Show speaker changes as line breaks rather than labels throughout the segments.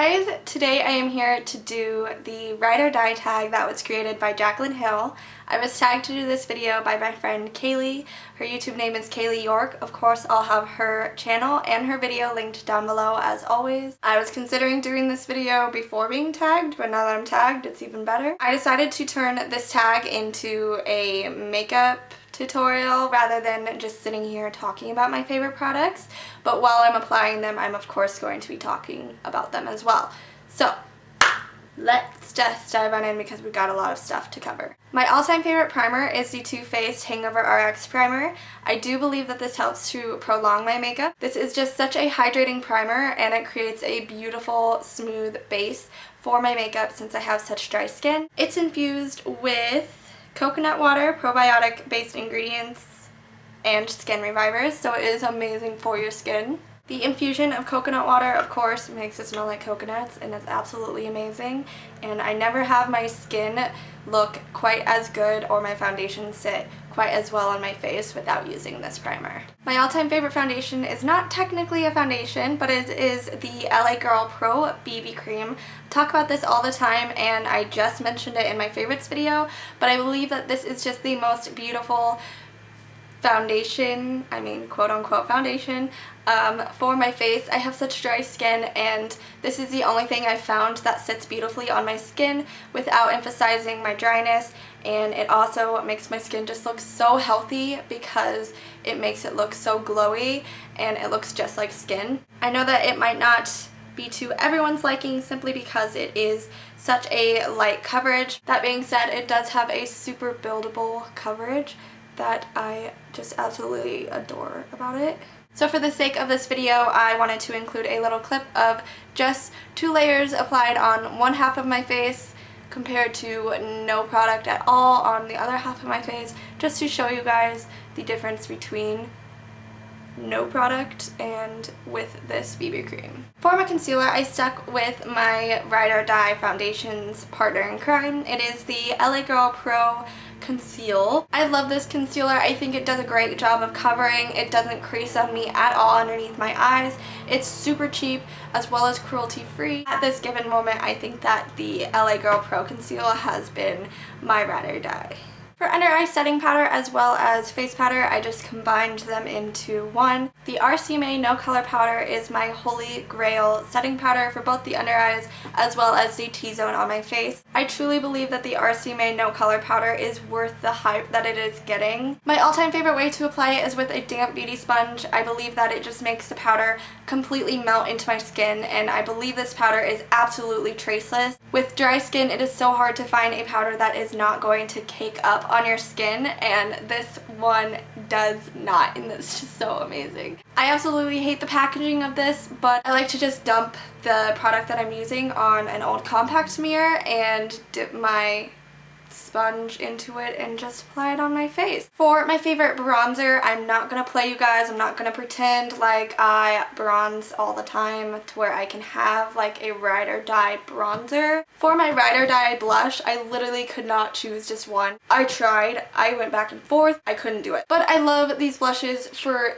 guys, today I am here to do the Ride or Die tag that was created by Jaclyn Hill. I was tagged to do this video by my friend Kaylee. Her YouTube name is Kaylee York. Of course, I'll have her channel and her video linked down below as always. I was considering doing this video before being tagged, but now that I'm tagged, it's even better. I decided to turn this tag into a makeup tutorial rather than just sitting here talking about my favorite products, but while I'm applying them, I'm of course going to be talking about them as well. So let's just dive on in because we've got a lot of stuff to cover. My all-time favorite primer is the Faced HangoveRX primer. I do believe that this helps to prolong my makeup. This is just such a hydrating primer and it creates a beautiful smooth base for my makeup since I have such dry skin. It's infused with coconut water, probiotic based ingredients, and skin revivers, so it is amazing for your skin. The infusion of coconut water, of course, makes it smell like coconuts, and it's absolutely amazing. And I never have my skin look quite as good or my foundation sit quite as well on my face without using this primer. My all-time favorite foundation is not technically a foundation, but it is the LA Girl Pro BB Cream. I talk about this all the time, and I just mentioned it in my favorites video, but I believe that this is just the most beautiful foundation, quote-unquote foundation, for my face. I have such dry skin, and this is the only thing I've found that sits beautifully on my skin without emphasizing my dryness, and it also makes my skin just look so healthy because it makes it look so glowy and it looks just like skin. I know that it might not be to everyone's liking simply because it is such a light coverage. That being said, it does have a super buildable coverage that I just absolutely adore about it. So for the sake of this video, I wanted to include a little clip of just 2 layers applied on one half of my face compared to no product at all on the other half of my face, just to show you guys the difference between no product and with this BB cream. For my concealer, I stuck with my Ride or Die Foundations partner in crime. It is the LA Girl Pro Conceal. I love this concealer. I think it does a great job of covering. It doesn't crease on me at all underneath my eyes. It's super cheap as well as cruelty free. At this given moment, I think that the LA Girl Pro Conceal has been my Ride or Die. For under eye setting powder as well as face powder, I just combined them into one. The RCMA No Color Powder is my holy grail setting powder for both the under eyes as well as the T-zone on my face. I truly believe that the RCMA No Color Powder is worth the hype that it is getting. My all-time favorite way to apply it is with a damp beauty sponge. I believe that it just makes the powder completely melt into my skin, and I believe this powder is absolutely traceless. With dry skin, it is so hard to find a powder that is not going to cake up on your skin, and this one does not, and it's just so amazing. I absolutely hate the packaging of this, but I like to just dump the product that I'm using on an old compact mirror and dip my sponge into it and just apply it on my face. For my favorite bronzer, I'm not gonna play you guys. I'm not gonna pretend like I bronze all the time to where I can have like a Ride or Die bronzer. For my Ride or Die blush, I literally could not choose just one. I tried. I went back and forth. I couldn't do it. But I love these blushes for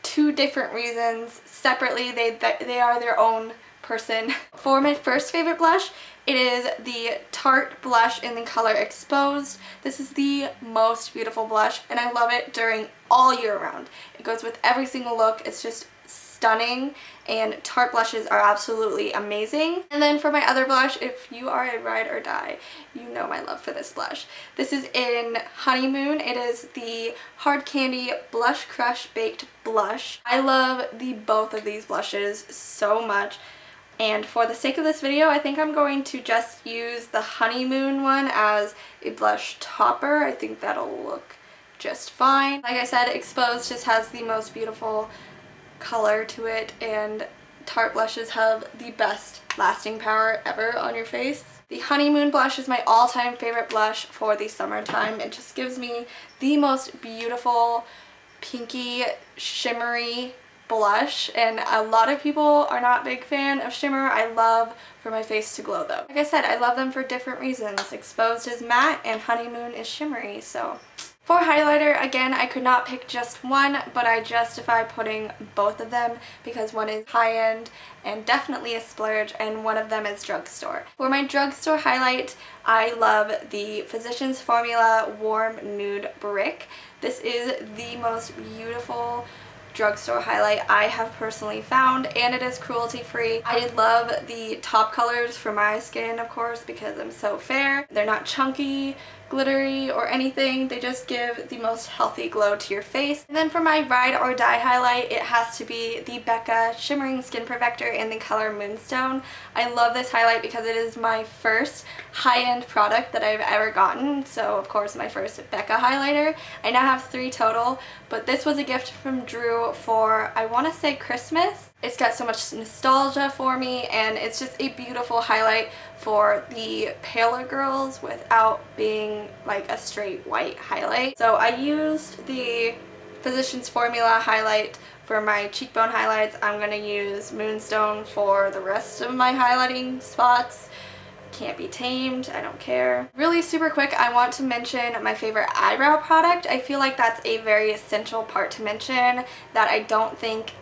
2 different reasons. Separately, they are their own person. For my first favorite blush, it is the Tarte blush in the color Exposed. This is the most beautiful blush, and I love it during all year round. It goes with every single look. It's just stunning, and Tarte blushes are absolutely amazing. And then for my other blush, if you are a Ride or Die, you know my love for this blush. This is in Honeymoon. It is the Hard Candy Blush Crush Baked Blush. I love both of these blushes so much. And for the sake of this video, I think I'm going to just use the Honeymoon one as a blush topper. I think that'll look just fine. Like I said, Exposed just has the most beautiful color to it, and Tarte blushes have the best lasting power ever on your face. The Honeymoon blush is my all-time favorite blush for the summertime. It just gives me the most beautiful pinky shimmery blush, and a lot of people are not a big fan of shimmer. I love for my face to glow though. Like I said, I love them for different reasons. Exposed is matte and Honeymoon is shimmery, so For highlighter, again, I could not pick just one, but I justify putting both of them because one is high-end and definitely a splurge, and one of them is drugstore. For my drugstore highlight, I love the Physicians Formula Warm Nude Brick. This is the most beautiful drugstore highlight I have personally found, and it is cruelty free. I love the top colors for my skin, of course, because I'm so fair. They're not chunky, glittery, or anything. They just give the most healthy glow to your face. And then for my ride or die highlight, it has to be the Becca Shimmering Skin Perfector in the color Moonstone. I love this highlight because it is my first high-end product that I've ever gotten, so of course my first Becca highlighter. I now have 3 total, but this was a gift from Drew for, I want to say, Christmas. It's got so much nostalgia for me, and it's just a beautiful highlight for the paler girls without being like a straight white highlight. So I used the Physicians Formula highlight for my cheekbone highlights. I'm going to use Moonstone for the rest of my highlighting spots. Can't be tamed, I don't care. Really super quick, I want to mention my favorite eyebrow product. I feel like that's a very essential part to mention that I don't think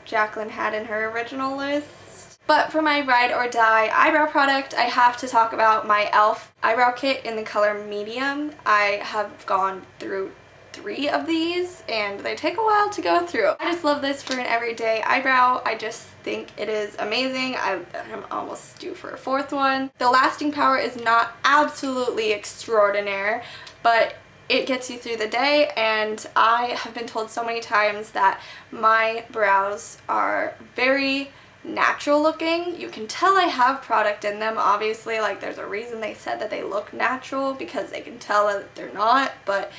Jaclyn had in her original list. But for my ride or die eyebrow product, I have to talk about my e.l.f. eyebrow kit in the color medium. I have gone through 3 of these and they take a while to go through. I just love this for an everyday eyebrow. I just think it is amazing. I'm almost due for a 4th one. The lasting power is not absolutely extraordinary, but it gets you through the day, and I have been told so many times that my brows are very natural looking. You can tell I have product in them, obviously, like there's a reason they said that they look natural, because they can tell that they're not, but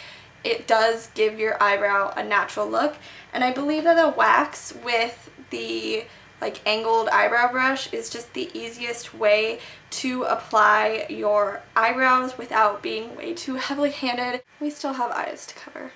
it does give your eyebrow a natural look. And I believe that the wax with the like angled eyebrow brush is just the easiest way to apply your eyebrows without being way too heavily handed. We still have eyes to cover.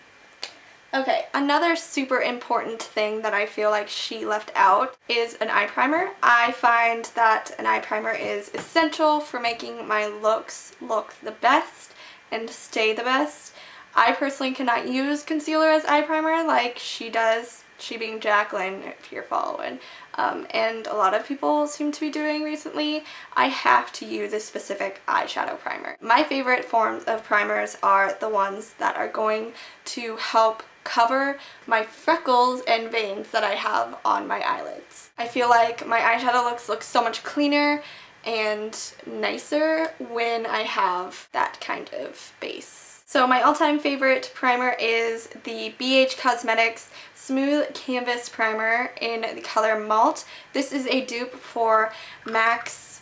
Okay, another super important thing that I feel like she left out is an eye primer. I find that an eye primer is essential for making my looks look the best and stay the best. I personally cannot use concealer as eye primer like she does, she being Jaclyn, if you're following, and a lot of people seem to be doing recently. I have to use a specific eyeshadow primer. My favorite forms of primers are the ones that are going to help cover my freckles and veins that I have on my eyelids. I feel like my eyeshadow looks look so much cleaner and nicer when I have that kind of base. So my all-time favorite primer is the BH Cosmetics Smooth Canvas Primer in the color Malt. This is a dupe for Max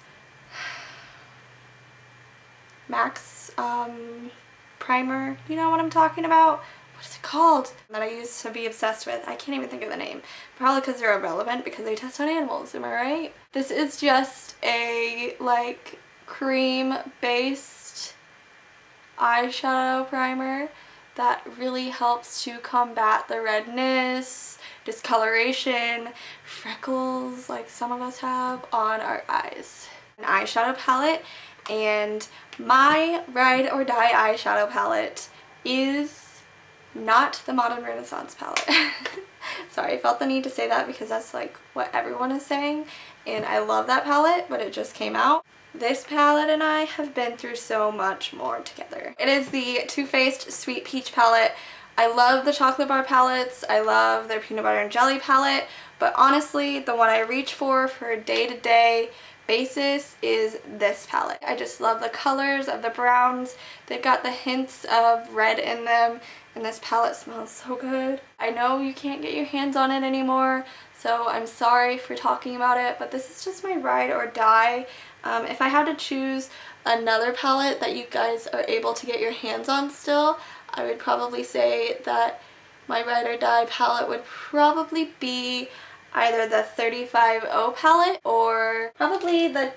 primer. You know what I'm talking about? What is it called? That I used to be obsessed with. I can't even think of the name. Probably because they're irrelevant because they test on animals, am I right? This is just a like cream based eyeshadow primer that really helps to combat the redness, discoloration, freckles like some of us have on our eyes. An eyeshadow palette, and my ride or die eyeshadow palette is not the Modern Renaissance palette. Sorry, I felt the need to say that because that's like what everyone is saying, and I love that palette, but it just came out. This palette and I have been through so much more together. It is the Too Faced Sweet Peach palette. I love the chocolate bar palettes. I love their peanut butter and jelly palette, but honestly, the one I reach for a day-to-day basis is this palette. I just love the colors of the browns. They've got the hints of red in them, and this palette smells so good. I know you can't get your hands on it anymore, so I'm sorry for talking about it, but this is just my ride or die. If I had to choose another palette that you guys are able to get your hands on still, I would probably say that my ride or die palette would probably be either the 35O palette or probably the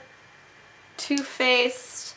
Too Faced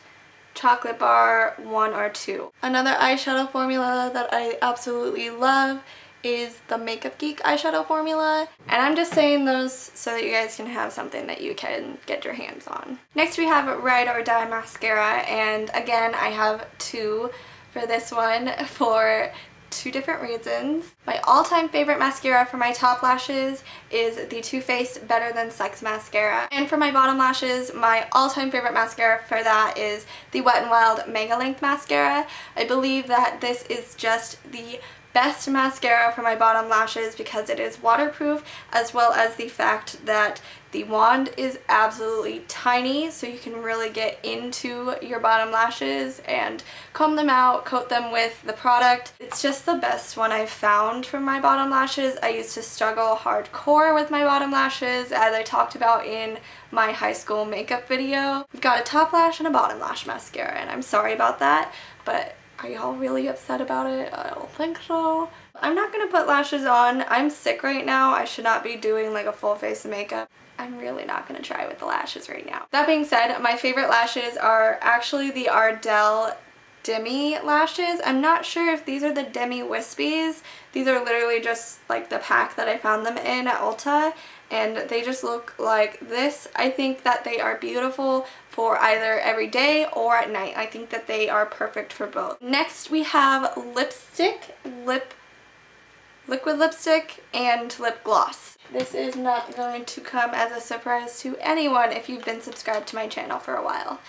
Chocolate Bar 1 or 2. Another eyeshadow formula that I absolutely love is the Makeup Geek eyeshadow formula, and I'm just saying those so that you guys can have something that you can get your hands on. Next we have Ride or Die mascara, and again I have 2 for this one for two different reasons. My all-time favorite mascara for my top lashes is the Too Faced Better Than Sex mascara, and for my bottom lashes, my all-time favorite mascara for that is the Wet n Wild MegaLength mascara. I believe that this is just the best mascara for my bottom lashes because it is waterproof, as well as the fact that the wand is absolutely tiny, so you can really get into your bottom lashes and comb them out, coat them with the product. It's just the best one I've found for my bottom lashes. I used to struggle hardcore with my bottom lashes, as I talked about in my high school makeup video. We've got a top lash and a bottom lash mascara, and I'm sorry about that, but are y'all really upset about it? I don't think so. I'm not gonna put lashes on. I'm sick right now. I should not be doing like a full face of makeup. I'm really not gonna try with the lashes right now. That being said, my favorite lashes are actually the Ardell Demis lashes. I'm not sure if these are the Demi Wispies. These are literally just like the pack that I found them in at Ulta, and they just look like this. I think that they are beautiful for either every day or at night. I think that they are perfect for both. Next we have lipstick, liquid lipstick, and lip gloss. This is not going to come as a surprise to anyone if you've been subscribed to my channel for a while.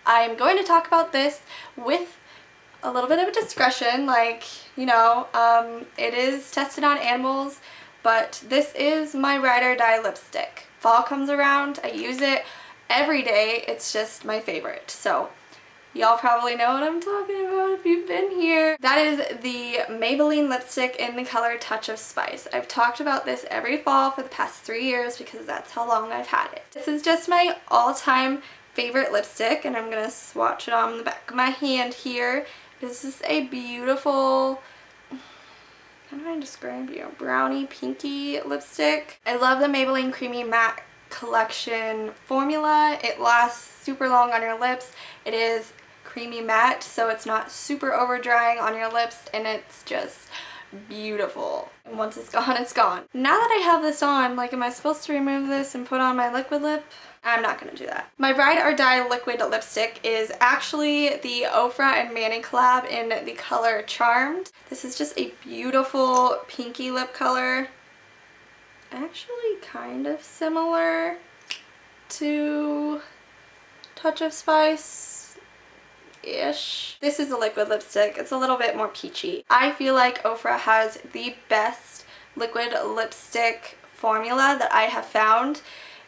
I'm going to talk about this with a little bit of a discretion, like, you know, it is tested on animals, but this is my ride or die lipstick. Fall comes around, I use it every day. It's just my favorite. So y'all probably know what I'm talking about if you've been here. That is the Maybelline lipstick in the color Touch of Spice. I've talked about this every fall for the past 3 years because that's how long I've had it. This is just my all-time favorite lipstick, and I'm gonna swatch it on the back of my hand here. This is a beautiful, how do I describe you? Brownie pinky lipstick. I love the Maybelline Creamy Matte Collection formula. It lasts super long on your lips. It is creamy matte, so it's not super over drying on your lips, and it's just beautiful. And once it's gone, it's gone. Now that I have this on, like, am I supposed to remove this and put on my liquid lip? I'm not gonna do that. My ride or die liquid lipstick is actually the Ofra and Manny collab in the color Charmed. This is just a beautiful pinky lip color. Actually kind of similar to Touch of Spice-ish. This is a liquid lipstick. It's a little bit more peachy. I feel like Ofra has the best liquid lipstick formula that I have found.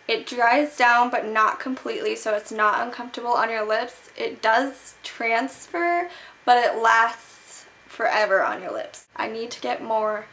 It dries down but not completely, so it's not uncomfortable on your lips. It does transfer, but it lasts forever on your lips. I need to get more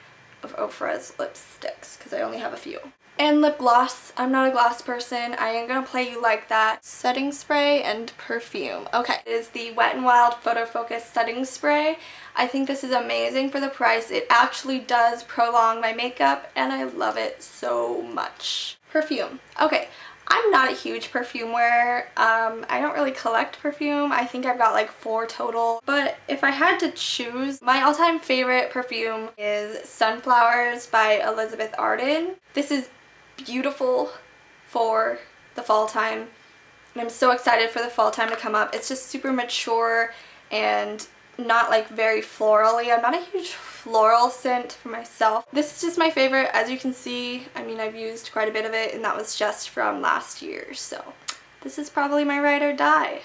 of Ofra's lipsticks because I only have a few. And lip gloss. I'm not a gloss person. I am gonna play you like that. Setting spray and perfume. Okay, it is the Wet n Wild Photo Focus Setting Spray. I think this is amazing for the price. It actually does prolong my makeup, and I love it so much. Perfume. Okay, I'm not a huge perfume wearer. I don't really collect perfume. I think I've got like 4 total. But if I had to choose, my all-time favorite perfume is Sunflowers by Elizabeth Arden. This is beautiful for the fall time, and I'm so excited for the fall time to come up. It's just super mature and not like very florally. I'm not a huge floral scent for myself. This is just my favorite. As you can see, I mean, I've used quite a bit of it, and that was just from last year, so this is probably my ride or die.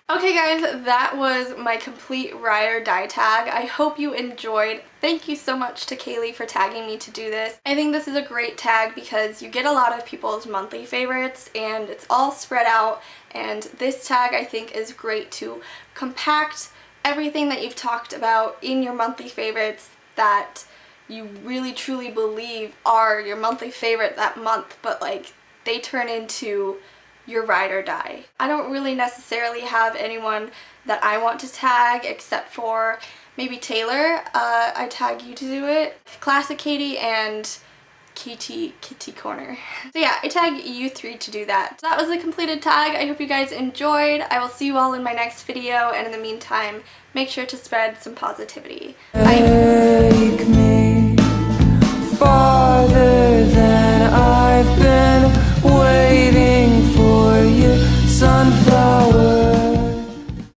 Okay guys, that was my complete ride or die tag. I hope you enjoyed. Thank you so much to Kaylee for tagging me to do this. I think this is a great tag because you get a lot of people's monthly favorites and it's all spread out, and this tag I think is great to compact everything that you've talked about in your monthly favorites that you really truly believe are your monthly favorite that month, but like they turn into your ride or die. I don't really necessarily have anyone that I want to tag except for maybe Taylor. I tag you to do it. Classic Katie and Kitty Corner. So yeah, I tag you 3 to do that. So that was the completed tag. I hope you guys enjoyed. I will see you all in my next video, and in the meantime, make sure to spread some positivity. Bye!